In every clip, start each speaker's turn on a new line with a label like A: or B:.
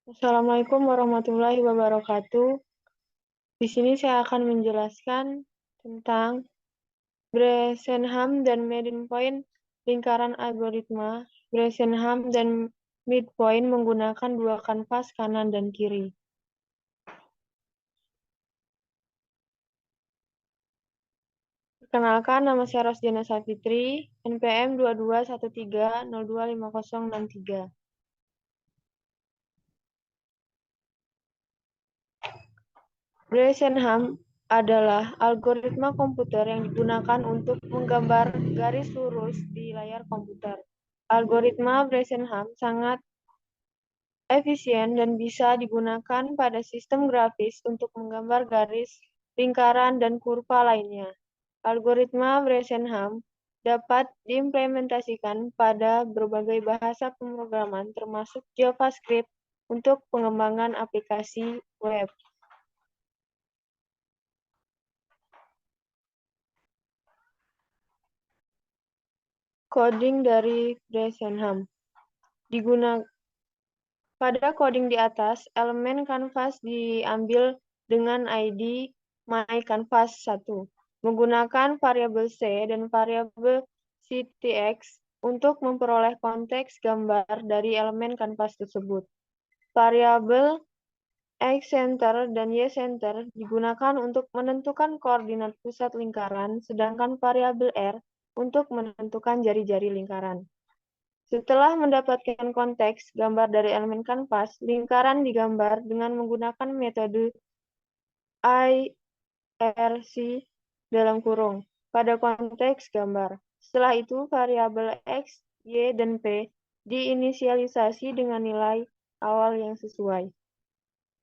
A: Assalamualaikum warahmatullahi wabarakatuh. Di sini saya akan menjelaskan tentang Bresenham dan Midpoint lingkaran algoritma. Bresenham dan Midpoint menggunakan dua kanvas kanan dan kiri. Perkenalkan, nama saya Rosdiana Safitri, NPM 2213025063. Bresenham adalah algoritma komputer yang digunakan untuk menggambar garis lurus di layar komputer. Algoritma Bresenham sangat efisien dan bisa digunakan pada sistem grafis untuk menggambar garis, lingkaran, dan kurva lainnya. Algoritma Bresenham dapat diimplementasikan pada berbagai bahasa pemrograman termasuk JavaScript untuk pengembangan aplikasi web. Coding dari Bresenham pada coding di atas, elemen kanvas diambil dengan ID myCanvas1 menggunakan variabel C dan variabel ctx untuk memperoleh konteks gambar dari elemen kanvas tersebut. Variabel x-center dan y-center digunakan untuk menentukan koordinat pusat lingkaran, sedangkan variabel r untuk menentukan jari-jari lingkaran. Setelah mendapatkan konteks gambar dari elemen kanvas, lingkaran digambar dengan menggunakan metode IRC pada konteks gambar. Setelah itu, variabel X, Y, dan P diinisialisasi dengan nilai awal yang sesuai.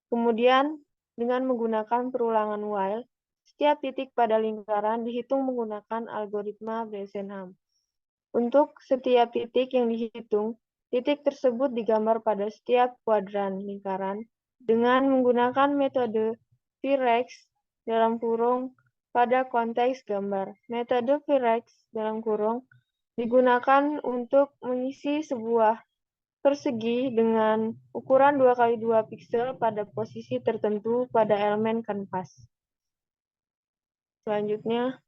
A: Kemudian, dengan menggunakan perulangan while, setiap titik pada lingkaran dihitung menggunakan algoritma Bresenham. Untuk setiap titik yang dihitung, titik tersebut digambar pada setiap kuadran lingkaran dengan menggunakan metode Vrex pada konteks gambar. Metode Vrex digunakan untuk mengisi sebuah persegi dengan ukuran 2x2 piksel pada posisi tertentu pada elemen kanvas. Selanjutnya,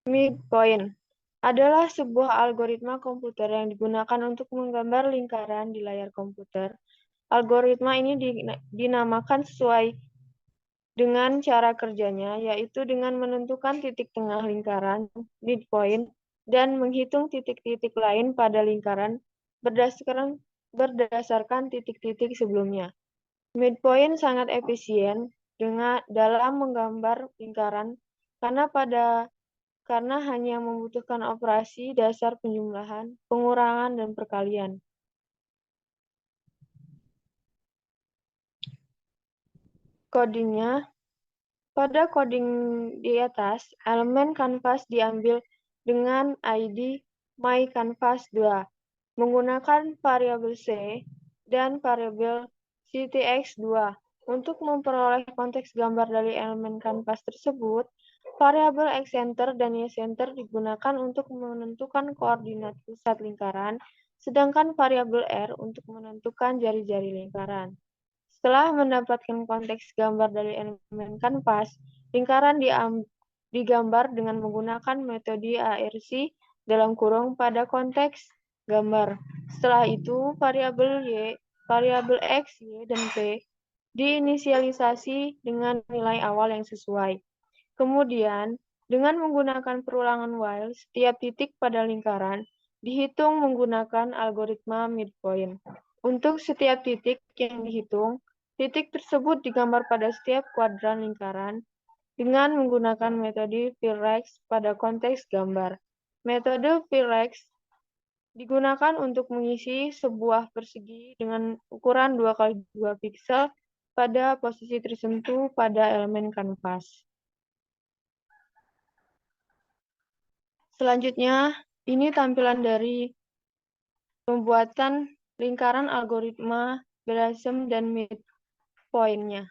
A: Midpoint adalah sebuah algoritma komputer yang digunakan untuk menggambar lingkaran di layar komputer. Algoritma ini dinamakan sesuai dengan cara kerjanya, yaitu dengan menentukan titik tengah lingkaran, midpoint, dan menghitung titik-titik lain pada lingkaran berdasarkan titik-titik sebelumnya. Midpoint sangat efisien dalam menggambar lingkaran karena hanya membutuhkan operasi dasar penjumlahan, pengurangan, dan perkalian. Codingnya, pada coding di atas, elemen kanvas diambil dengan ID myCanvas2 menggunakan variabel C dan variabel ctx2 untuk memperoleh konteks gambar dari elemen kanvas tersebut. Variabel x-center dan y-center digunakan untuk menentukan koordinat pusat lingkaran, sedangkan variabel r untuk menentukan jari-jari lingkaran. Setelah mendapatkan konteks gambar dari elemen kanvas, lingkaran digambar dengan menggunakan metode ARC pada konteks gambar. Setelah itu, variabel X, Y, dan P diinisialisasi dengan nilai awal yang sesuai. Kemudian, dengan menggunakan perulangan while, setiap titik pada lingkaran dihitung menggunakan algoritma midpoint. Untuk setiap titik yang dihitung, titik tersebut digambar pada setiap kuadran lingkaran dengan menggunakan metode Vrex pada konteks gambar. Metode Vrex digunakan untuk mengisi sebuah persegi dengan ukuran 2x2 piksel pada posisi tertentu pada elemen kanvas. Selanjutnya, ini tampilan dari pembuatan lingkaran algoritma Bresenham dan midpoint-nya.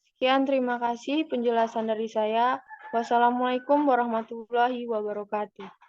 A: Sekian, terima kasih penjelasan dari saya. Wassalamualaikum warahmatullahi wabarakatuh.